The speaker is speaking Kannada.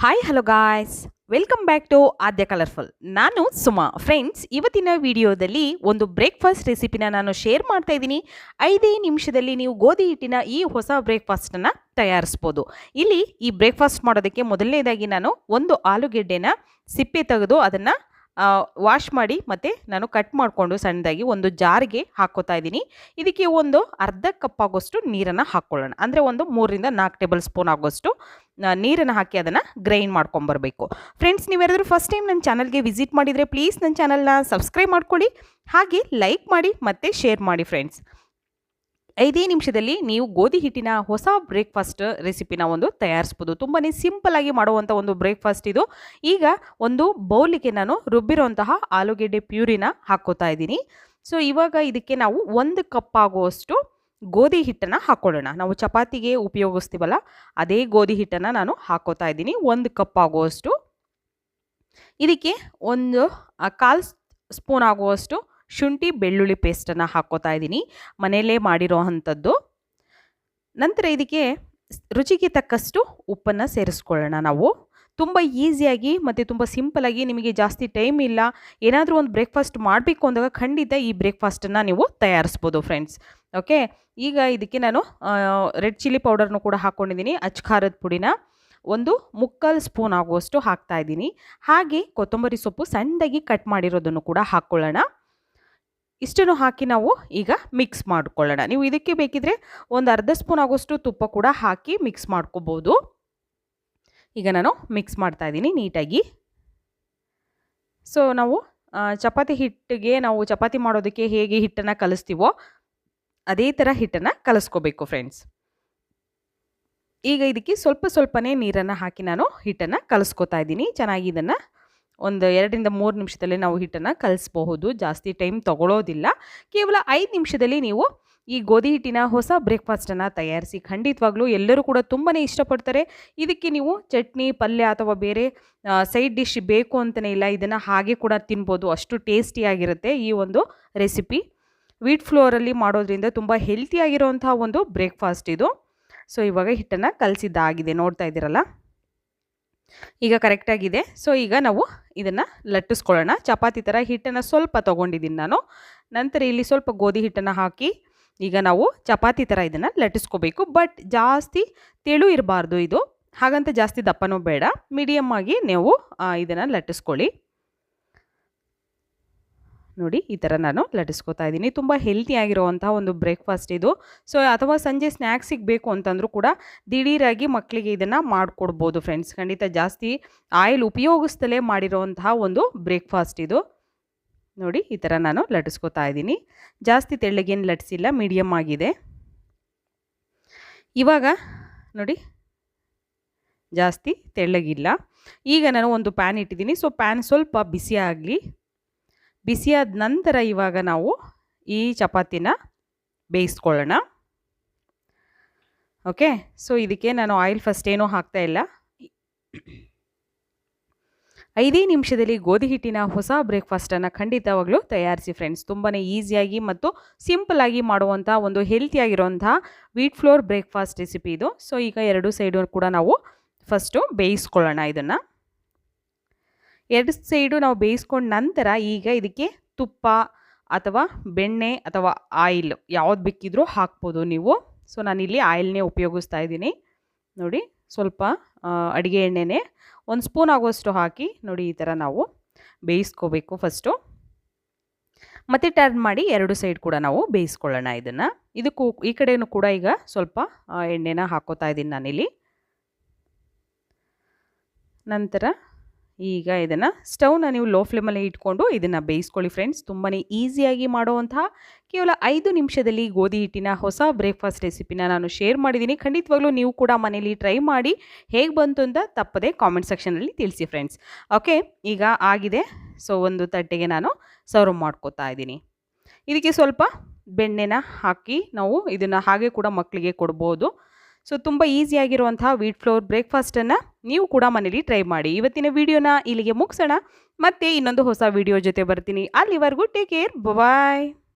Hi hello guys, welcome back to Adya colourful. ನಾನು ಸುಮಾ. ಫ್ರೆಂಡ್ಸ್, ಇವತ್ತಿನ ವಿಡಿಯೋದಲ್ಲಿ ಒಂದು ಬ್ರೇಕ್ಫಾಸ್ಟ್ ರೆಸಿಪಿನ ನಾನು ಶೇರ್ ಮಾಡ್ತಾ ಇದ್ದೀನಿ. 5 ನಿಮಿಷದಲ್ಲಿ ನೀವು ಗೋಧಿ ಹಿಟ್ಟಿನ ಈ ಹೊಸ ಬ್ರೇಕ್ಫಾಸ್ಟನ್ನು ತಯಾರಿಸ್ಬೋದು. ಇಲ್ಲಿ ಈ ಬ್ರೇಕ್ಫಾಸ್ಟ್ ಮಾಡೋದಕ್ಕೆ ಮೊದಲನೇದಾಗಿ ನಾನು ಒಂದು ಆಲೂಗೆಡ್ಡೆನ ಸಿಪ್ಪೆ ತೆಗೆದು ಅದನ್ನು ವಾಶ್ ಮಾಡಿ ಮತ್ತು ನಾನು ಕಟ್ ಮಾಡಿಕೊಂಡು ಸಣ್ಣದಾಗಿ ಒಂದು ಜಾರಿಗೆ ಹಾಕ್ಕೋತಾ ಇದ್ದೀನಿ. ಇದಕ್ಕೆ ಒಂದು ಅರ್ಧ ಕಪ್ ಆಗೋಷ್ಟು ನೀರನ್ನು ಹಾಕ್ಕೊಳ್ಳೋಣ. ಅಂದರೆ ಒಂದು 3-4 ಟೇಬಲ್ ಸ್ಪೂನ್ ಆಗೋಷ್ಟು ನೀರನ್ನು ಹಾಕಿ ಅದನ್ನು ಗ್ರೈಂಡ್ ಮಾಡ್ಕೊಂಬರಬೇಕು. ಫ್ರೆಂಡ್ಸ್, ನೀವ್ಯಾರಾದರೂ ಫಸ್ಟ್ ಟೈಮ್ ನನ್ನ ಚಾನಲ್ಗೆ ವಿಸಿಟ್ ಮಾಡಿದರೆ ಪ್ಲೀಸ್ ನನ್ನ ಚಾನಲ್ನ ಸಬ್ಸ್ಕ್ರೈಬ್ ಮಾಡ್ಕೊಳ್ಳಿ, ಹಾಗೆ ಲೈಕ್ ಮಾಡಿ ಮತ್ತು ಶೇರ್ ಮಾಡಿ. ಫ್ರೆಂಡ್ಸ್, 5 ನಿಮಿಷದಲ್ಲಿ ನೀವು ಗೋಧಿ ಹಿಟ್ಟಿನ ಹೊಸ ಬ್ರೇಕ್ಫಾಸ್ಟ್ ರೆಸಿಪಿನ ಒಂದು ತಯಾರಿಸ್ಬೋದು. ತುಂಬಾ ಸಿಂಪಲ್ಲಾಗಿ ಮಾಡುವಂಥ ಒಂದು ಬ್ರೇಕ್ಫಾಸ್ಟ್ ಇದು. ಈಗ ಒಂದು ಬೌಲಿಗೆ ನಾನು ರುಬ್ಬಿರುವಂತಹ ಆಲೂಗೆಡ್ಡೆ ಪ್ಯೂರಿನ ಹಾಕ್ಕೋತಾ ಇದ್ದೀನಿ. ಸೊ ಇವಾಗ ಇದಕ್ಕೆ ನಾವು 1 ಕಪ್ ಆಗುವಷ್ಟು ಗೋಧಿ ಹಿಟ್ಟನ್ನು ಹಾಕ್ಕೊಳ್ಳೋಣ. ನಾವು ಚಪಾತಿಗೆ ಉಪಯೋಗಿಸ್ತೀವಲ್ಲ, ಅದೇ ಗೋಧಿ ಹಿಟ್ಟನ್ನು ನಾನು ಹಾಕ್ಕೋತಾ ಇದ್ದೀನಿ. 1 ಕಪ್ ಆಗುವಷ್ಟು. ಇದಕ್ಕೆ ಒಂದು 1/4 ಸ್ಪೂನ್ ಆಗುವಷ್ಟು ಶುಂಠಿ ಬೆಳ್ಳುಳ್ಳಿ ಪೇಸ್ಟನ್ನು ಹಾಕ್ಕೋತಾ ಇದ್ದೀನಿ, ಮನೆಯಲ್ಲೇ ಮಾಡಿರೋ ಅಂಥದ್ದು. ನಂತರ ಇದಕ್ಕೆ ರುಚಿಗೆ ತಕ್ಕಷ್ಟು ಉಪ್ಪನ್ನು ಸೇರಿಸ್ಕೊಳ್ಳೋಣ. ನಾವು ತುಂಬ ಈಸಿಯಾಗಿ ಮತ್ತು ತುಂಬ ಸಿಂಪಲಾಗಿ, ನಿಮಗೆ ಜಾಸ್ತಿ ಟೈಮ್ ಇಲ್ಲ, ಏನಾದರೂ ಒಂದು ಬ್ರೇಕ್ಫಾಸ್ಟ್ ಮಾಡಬೇಕು ಅಂದಾಗ ಖಂಡಿತ ಈ ಬ್ರೇಕ್ಫಾಸ್ಟನ್ನು ನೀವು ತಯಾರಿಸ್ಬೋದು ಫ್ರೆಂಡ್ಸ್. ಓಕೆ, ಈಗ ಇದಕ್ಕೆ ನಾನು ರೆಡ್ ಚಿಲ್ಲಿ ಪೌಡರ್ನು ಕೂಡ ಹಾಕ್ಕೊಂಡಿದ್ದೀನಿ. ಅಚ್ಚ ಖಾರದ ಪುಡಿನ ಒಂದು 3/4 ಸ್ಪೂನ್ ಆಗುವಷ್ಟು ಹಾಕ್ತಾಯಿದ್ದೀನಿ. ಹಾಗೆ ಕೊತ್ತಂಬರಿ ಸೊಪ್ಪು ಸಣ್ಣದಾಗಿ ಕಟ್ ಮಾಡಿರೋದನ್ನು ಕೂಡ ಹಾಕ್ಕೊಳ್ಳೋಣ. ಇಷ್ಟನ್ನು ಹಾಕಿ ನಾವು ಈಗ ಮಿಕ್ಸ್ ಮಾಡ್ಕೊಳ್ಳೋಣ. ನೀವು ಇದಕ್ಕೆ ಬೇಕಿದ್ರೆ ಒಂದು ಅರ್ಧ ಸ್ಪೂನ್ ಆಗೋಷ್ಟು ತುಪ್ಪ ಕೂಡ ಹಾಕಿ ಮಿಕ್ಸ್ ಮಾಡ್ಕೋಬೋದು. ಈಗ ನಾನು ಮಿಕ್ಸ್ ಮಾಡ್ತಾ ಇದ್ದೀನಿ ನೀಟಾಗಿ. ಸೊ ನಾವು ಚಪಾತಿ ಹಿಟ್ಟಿಗೆ, ನಾವು ಚಪಾತಿ ಮಾಡೋದಕ್ಕೆ ಹೇಗೆ ಹಿಟ್ಟನ್ನು ಕಲಿಸ್ತೀವೋ ಅದೇ ಥರ ಹಿಟ್ಟನ್ನು ಕಲಿಸ್ಕೋಬೇಕು ಫ್ರೆಂಡ್ಸ್. ಈಗ ಇದಕ್ಕೆ ಸ್ವಲ್ಪನೇ ನೀರನ್ನು ಹಾಕಿ ನಾನು ಹಿಟ್ಟನ್ನು ಕಲಿಸ್ಕೋತಾ ಇದ್ದೀನಿ. ಚೆನ್ನಾಗಿ ಇದನ್ನು ಒಂದು 2-3 ನಿಮಿಷದಲ್ಲಿ ನಾವು ಹಿಟ್ಟನ್ನು ಕಲಿಸಬಹುದು. ಜಾಸ್ತಿ ಟೈಮ್ ತಗೊಳ್ಳೋದಿಲ್ಲ. ಕೇವಲ 5 ನಿಮಿಷದಲ್ಲಿ ನೀವು ಈ ಗೋಧಿ ಹಿಟ್ಟಿನ ಹೊಸ ಬ್ರೇಕ್ಫಾಸ್ಟನ್ನು ತಯಾರಿಸಿ ಖಂಡಿತವಾಗ್ಲೂ ಎಲ್ಲರೂ ಕೂಡ ತುಂಬಾ ಇಷ್ಟಪಡ್ತಾರೆ. ಇದಕ್ಕೆ ನೀವು ಚಟ್ನಿ, ಪಲ್ಯ ಅಥವಾ ಬೇರೆ ಸೈಡ್ ಡಿಶ್ ಬೇಕು ಅಂತಲೇ ಇಲ್ಲ, ಇದನ್ನು ಹಾಗೆ ಕೂಡ ತಿನ್ಬೋದು. ಅಷ್ಟು ಟೇಸ್ಟಿಯಾಗಿರುತ್ತೆ ಈ ಒಂದು ರೆಸಿಪಿ. ವೀಟ್ ಫ್ಲೋರಲ್ಲಿ ಮಾಡೋದ್ರಿಂದ ತುಂಬ ಹೆಲ್ತಿಯಾಗಿರೋವಂಥ ಒಂದು ಬ್ರೇಕ್ಫಾಸ್ಟ್ ಇದು. ಸೊ ಇವಾಗ ಹಿಟ್ಟನ್ನು ಕಲಸಿದ್ದಾಗಿದೆ, ನೋಡ್ತಾ ಇದ್ದೀರಲ್ಲ, ಈಗ ಕರೆಕ್ಟಾಗಿದೆ. ಸೊ ಈಗ ನಾವು ಇದನ್ನು ಲಟ್ಟಿಸ್ಕೊಳ್ಳೋಣ. ಚಪಾತಿ ಥರ ಹಿಟ್ಟನ್ನು ಸ್ವಲ್ಪ ತೊಗೊಂಡಿದ್ದೀನಿ ನಾನು. ನಂತರ ಇಲ್ಲಿ ಸ್ವಲ್ಪ ಗೋಧಿ ಹಿಟ್ಟನ್ನು ಹಾಕಿ ಈಗ ನಾವು ಚಪಾತಿ ಥರ ಇದನ್ನು ಲಟ್ಟಿಸ್ಕೋಬೇಕು. ಬಟ್ ಜಾಸ್ತಿ ತೆಳು ಇರಬಾರ್ದು ಇದು, ಹಾಗಂತ ಜಾಸ್ತಿ ದಪ್ಪನೂ ಬೇಡ, ಮೀಡಿಯಮ್ ಆಗಿ ನೀವು ಇದನ್ನು ಲಟ್ಟಿಸ್ಕೊಳ್ಳಿ. ನೋಡಿ, ಈ ಥರ ನಾನು ಲಟ್ಟಿಸ್ಕೋತಾ ಇದ್ದೀನಿ. ತುಂಬ ಹೆಲ್ತಿಯಾಗಿರುವಂಥ ಒಂದು ಬ್ರೇಕ್ಫಾಸ್ಟ್ ಇದು. ಸೊ ಅಥವಾ ಸಂಜೆ ಸ್ನ್ಯಾಕ್ಸಿಗೆ ಬೇಕು ಅಂತಂದರೂ ಕೂಡ ದಿಢೀರಾಗಿ ಮಕ್ಕಳಿಗೆ ಇದನ್ನು ಮಾಡಿಕೊಡ್ಬೋದು ಫ್ರೆಂಡ್ಸ್. ಖಂಡಿತ ಜಾಸ್ತಿ ಆಯಿಲ್ ಉಪಯೋಗಿಸ್ತಲೇ ಮಾಡಿರೋವಂತಹ ಒಂದು ಬ್ರೇಕ್ಫಾಸ್ಟ್ ಇದು. ನೋಡಿ, ಈ ಥರ ನಾನು ಲಟ್ಟಿಸ್ಕೋತಾ ಇದ್ದೀನಿ. ಜಾಸ್ತಿ ತೆಳ್ಳಗೇನು ಲಟ್ಟಿಸಿಲ್ಲ, ಮೀಡಿಯಮ್ ಆಗಿದೆ. ಇವಾಗ ನೋಡಿ, ಜಾಸ್ತಿ ತೆಳ್ಳಗಿಲ್ಲ. ಈಗ ನಾನು ಒಂದು ಪ್ಯಾನ್ ಇಟ್ಟಿದ್ದೀನಿ. ಸೊ ಪ್ಯಾನ್ ಸ್ವಲ್ಪ ಬಿಸಿ ಆಗಲಿ. ಬಿಸಿಯಾದ ನಂತರ ಇವಾಗ ನಾವು ಈ ಚಪಾತಿನ ಬೇಯಿಸ್ಕೊಳ್ಳೋಣ. ಓಕೆ, ಸೊ ಇದಕ್ಕೆ ನಾನು ಆಯಿಲ್ ಫಸ್ಟ್ ಏನೂ ಹಾಕ್ತಾ ಇಲ್ಲ. 5 ನಿಮಿಷದಲ್ಲಿ ಗೋಧಿ ಹಿಟ್ಟಿನ ಹೊಸ ಬ್ರೇಕ್ಫಾಸ್ಟನ್ನು ಖಂಡಿತವಾಗ್ಲೂ ತಯಾರಿಸಿ ಫ್ರೆಂಡ್ಸ್. ತುಂಬಾ ಈಸಿಯಾಗಿ ಮತ್ತು ಸಿಂಪಲ್ಲಾಗಿ ಮಾಡುವಂಥ ಒಂದು ಹೆಲ್ತಿಯಾಗಿರೋಂಥ ವೀಟ್ ಫ್ಲೋರ್ ಬ್ರೇಕ್ಫಾಸ್ಟ್ ರೆಸಿಪಿ ಇದು. ಸೊ ಈಗ 2 ಸೈಡು ಕೂಡ ನಾವು ಫಸ್ಟು ಬೇಯಿಸ್ಕೊಳ್ಳೋಣ. ಇದನ್ನು 2 ಸೈಡು ನಾವು ಬೇಯಿಸ್ಕೊಂಡ ನಂತರ ಈಗ ಇದಕ್ಕೆ ತುಪ್ಪ ಅಥವಾ ಬೆಣ್ಣೆ ಅಥವಾ ಆಯಿಲ್ ಯಾವ್ದು ಬೇಕಿದ್ರೂ ಹಾಕ್ಬೋದು ನೀವು. ಸೊ ನಾನಿಲ್ಲಿ ಆಯಿಲ್ನೇ ಉಪಯೋಗಿಸ್ತಾ ಇದ್ದೀನಿ. ನೋಡಿ, ಸ್ವಲ್ಪ ಅಡುಗೆ ಎಣ್ಣೆನೇ 1 ಸ್ಪೂನ್ ಆಗುವಷ್ಟು ಹಾಕಿ ನೋಡಿ ಈ ಥರ ನಾವು ಬೇಯಿಸ್ಕೋಬೇಕು ಫಸ್ಟು. ಮತ್ತು ಟರ್ನ್ ಮಾಡಿ 2 ಸೈಡ್ ಕೂಡ ನಾವು ಬೇಯಿಸ್ಕೊಳ್ಳೋಣ ಇದನ್ನು. ಇದಕ್ಕೂ ಈ ಕಡೆಯೂ ಕೂಡ ಈಗ ಸ್ವಲ್ಪ ಎಣ್ಣೆನ ಹಾಕ್ಕೋತಾ ಇದ್ದೀನಿ ನಾನಿಲ್ಲಿ. ನಂತರ ಈಗ ಇದನ್ನು ಸ್ಟವ್ನ ನೀವು ಲೋ ಫ್ಲೇಮಲ್ಲಿ ಇಟ್ಕೊಂಡು ಇದನ್ನು ಬೇಯಿಸ್ಕೊಳ್ಳಿ ಫ್ರೆಂಡ್ಸ್. ತುಂಬಾ ಈಸಿಯಾಗಿ ಮಾಡುವಂತಹ ಕೇವಲ 5 ನಿಮಿಷದಲ್ಲಿ ಗೋಧಿ ಹಿಟ್ಟಿನ ಹೊಸ ಬ್ರೇಕ್ಫಾಸ್ಟ್ ರೆಸಿಪಿನ ನಾನು ಶೇರ್ ಮಾಡಿದ್ದೀನಿ. ಖಂಡಿತವಾಗ್ಲೂ ನೀವು ಕೂಡ ಮನೇಲಿ ಟ್ರೈ ಮಾಡಿ ಹೇಗೆ ಬಂತು ಅಂತ ತಪ್ಪದೆ ಕಾಮೆಂಟ್ ಸೆಕ್ಷನಲ್ಲಿ ತಿಳಿಸಿ ಫ್ರೆಂಡ್ಸ್. ಓಕೆ, ಈಗ ಆಗಿದೆ. ಸೊ ಒಂದು ತಟ್ಟೆಗೆ ನಾನು ಸರ್ವ್ ಮಾಡ್ಕೋತಾ ಇದ್ದೀನಿ. ಇದಕ್ಕೆ ಸ್ವಲ್ಪ ಬೆಣ್ಣೆನ ಹಾಕಿ ನಾವು ಇದನ್ನು ಹಾಗೆ ಕೂಡ ಮಕ್ಕಳಿಗೆ ಕೊಡ್ಬೋದು. ಸೊ ತುಂಬ ಈಸಿಯಾಗಿರುವಂತಹ ವೀಟ್ ಫ್ಲೋರ್ ಬ್ರೇಕ್ಫಾಸ್ಟನ್ನು ನೀವು ಕೂಡ ಮನೇಲಿ ಟ್ರೈ ಮಾಡಿ. ಇವತ್ತಿನ ವಿಡಿಯೋನ ಇಲ್ಲಿಗೆ ಮುಗಿಸೋಣ. ಮತ್ತೆ ಇನ್ನೊಂದು ಹೊಸ ವಿಡಿಯೋ ಜೊತೆ ಬರ್ತೀನಿ. ಅಲ್ಲಿವರೆಗೂ ಟೇಕ್ ಕೇರ್, ಬಾಯ್.